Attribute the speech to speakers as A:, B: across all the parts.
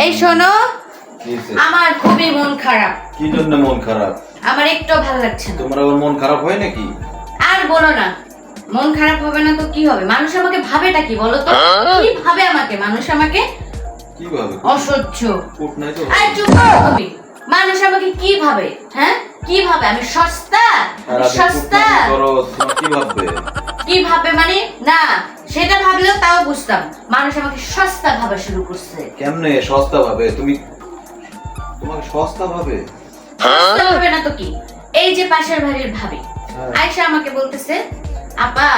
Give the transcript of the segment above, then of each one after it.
A: এই শোনো, আমার খুবই মন খারাপ।
B: কি জন্য মন খারাপ?
A: আমার একটু ভালো লাগছে না।
B: তোমার আবার মন খারাপ হয় নাকি?
A: আর বলো না, মন খারাপ হবে না তো কি হবে? মানুষ আমাকে ভাবেটা কি বলো তো? কি ভাবে আমাকে মানুষ? আমাকে
B: কি ভাবে?
A: অসহ্য।
B: কুট নাই তো?
A: আর চুপ করো তুমি। মানুষ আমাকে কি ভাবে? হ্যাঁ, কি ভাবে? আমি সস্তা? সস্তা
B: করো, তোমার কি ভাববে?
A: কি ভাবে মানে? না, সেটা ভাবলেও তাও বুঝতাম। মানুষ আমাকে সস্তা ভাবা শুরু করছে।
B: কেমনে সস্তা ভাবে? তুমি তোমাকে সস্তা ভাবে?
A: সস্তা ভাবে না তো কি? এই যে পাশের বাড়ির ভাবি আয়শা আমাকে বলতেছে, আপা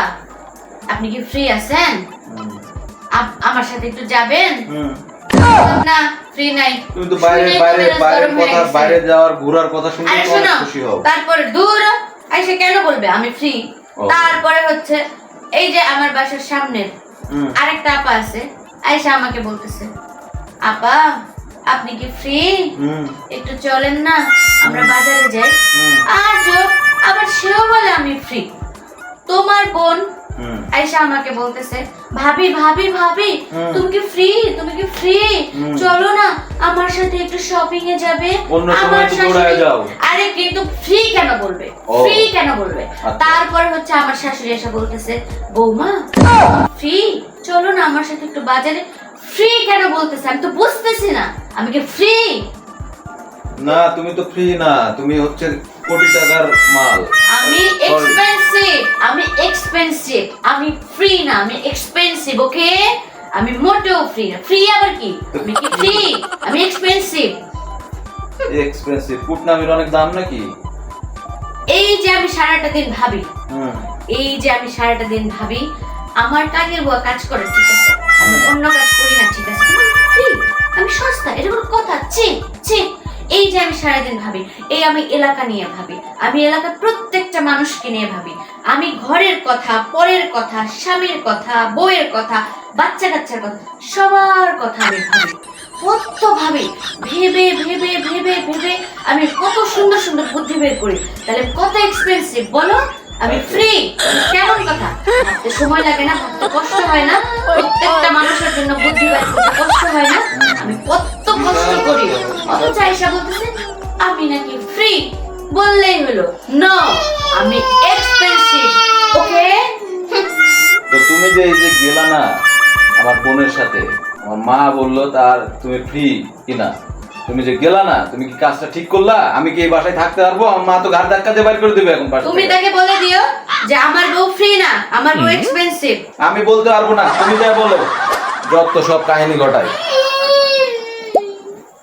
A: আপনি কি ফ্রি আছেন? আমার সাথে একটু যাবেন? না, ফ্রি নাই।
B: তুমি তো বাইরে যাওয়ার ঘোরার কথা শুনলে অনেক খুশি হও।
A: তারপরে দূর আয়শা কেন বলবে আমি ফ্রি? তারপরে হচ্ছে এই যে আমার বাসার সামনে আরেকটা আপা আছে, আয়শা আমাকে বলতেছে, আপা আপনি কি ফ্রি? একটু চলেন না, আমরা বাজারে যাই। আর আবার সেও বলে আমি ফ্রি। তোমার বোন আয়শা আমাকে বলতেছে, ভাবি ভাবি ভাবি তুমি কি ফ্রি? তুমি কি ফ্রি? চলো না আমার সাথে একটু শপিং এ যাবে।
B: আমার সাথে যাও।
A: আরে কিন্তু ফ্রি কেন বলবে? ফ্রি কেন বলবে? তারপরে হচ্ছে আমার শাশুড়ি এসে বলতেছে, বৌমা ফ্রি, চলো না আমার সাথে একটু বাজারে। ফ্রি কেন বলতেছে? আমি তো বুঝতেছি না, আমি কি ফ্রি?
B: না, তুমি তো ফ্রি না, তুমি হচ্ছে কোটি টাকার মাল।
A: আমি এক্সপেন্সিভ, আমি এক্সপেন্সিভ, আমি ফ্রি না, আমি এক্সপেন্সিভ। ওকে, আমি মোটেও ফ্রি না। ফ্রি আবার কি? আমি কি ফ্রি? আমি এক্সপেন্সিভ।
B: এক্সপেন্সিভ কুটনামের অনেক দাম নাকি?
A: এই যে আমি সারাটা দিন ভাবি, এই যে আমি সারাটা দিন ভাবি, আমার কাজের বুয়া কাজ করে ঠিক আছে, আমি অন্য কাজ করি না ঠিক আছে, ফ্রি, আমি সস্তা, এটা কোনো কথা? ছি ছি। এই যে আমি সারাদিন ভাবি, এই আমি এলাকা নিয়ে ভাবি, আমি এলাকার প্রত্যেকটা মানুষকে নিয়ে ভাবি, আমি ঘরের কথা, পরের কথা, স্বামীর কথা, বউয়ের কথা, বাচ্চা কাচ্চার কথা, সবার কথা আমি ভাবি। কত ভাবি, ভেবে ভেবে ভেবে ভেবে আমি কত সুন্দর সুন্দর বুদ্ধি বের করি। তাহলে কত এক্সপেন্সিভ বলো? আমি ফ্রি? কেমন কথা? ভাবতে সময় লাগে না? ভাবতে কষ্ট হয় না? প্রত্যেকটা মানুষের জন্য বুদ্ধি বের করতে কষ্ট হয় না? আমি কত কষ্ট করি, অথচ আয়শা বলতেছে আমি নাকি ফ্রি। বললেই হলো নো, আমি এক্সপেন্সিভ। ওকে,
B: তো তুমি যে এই যে গেলা না আমার বোনের সাথে, আমার মা বললো তার তুমি ফ্রি কিনা, তুমি যে গেলা না, তুমি কি কাজটা ঠিক করলা? আমি কি এই বাসায় থাকতে পারবো? আমার মা তো ঘাট ধাক্কা দিয়ে বাইর করে দিবে এখন বাসা
A: তুমি
B: থেকে।
A: তাকে বলে দিও যে আমার বউ ফ্রি না, আমার বউ এক্সপেন্সিভ।
B: আমি বলতে পারবো না, তুমি যা বলো, যত সব কাহিনী ঘটাই।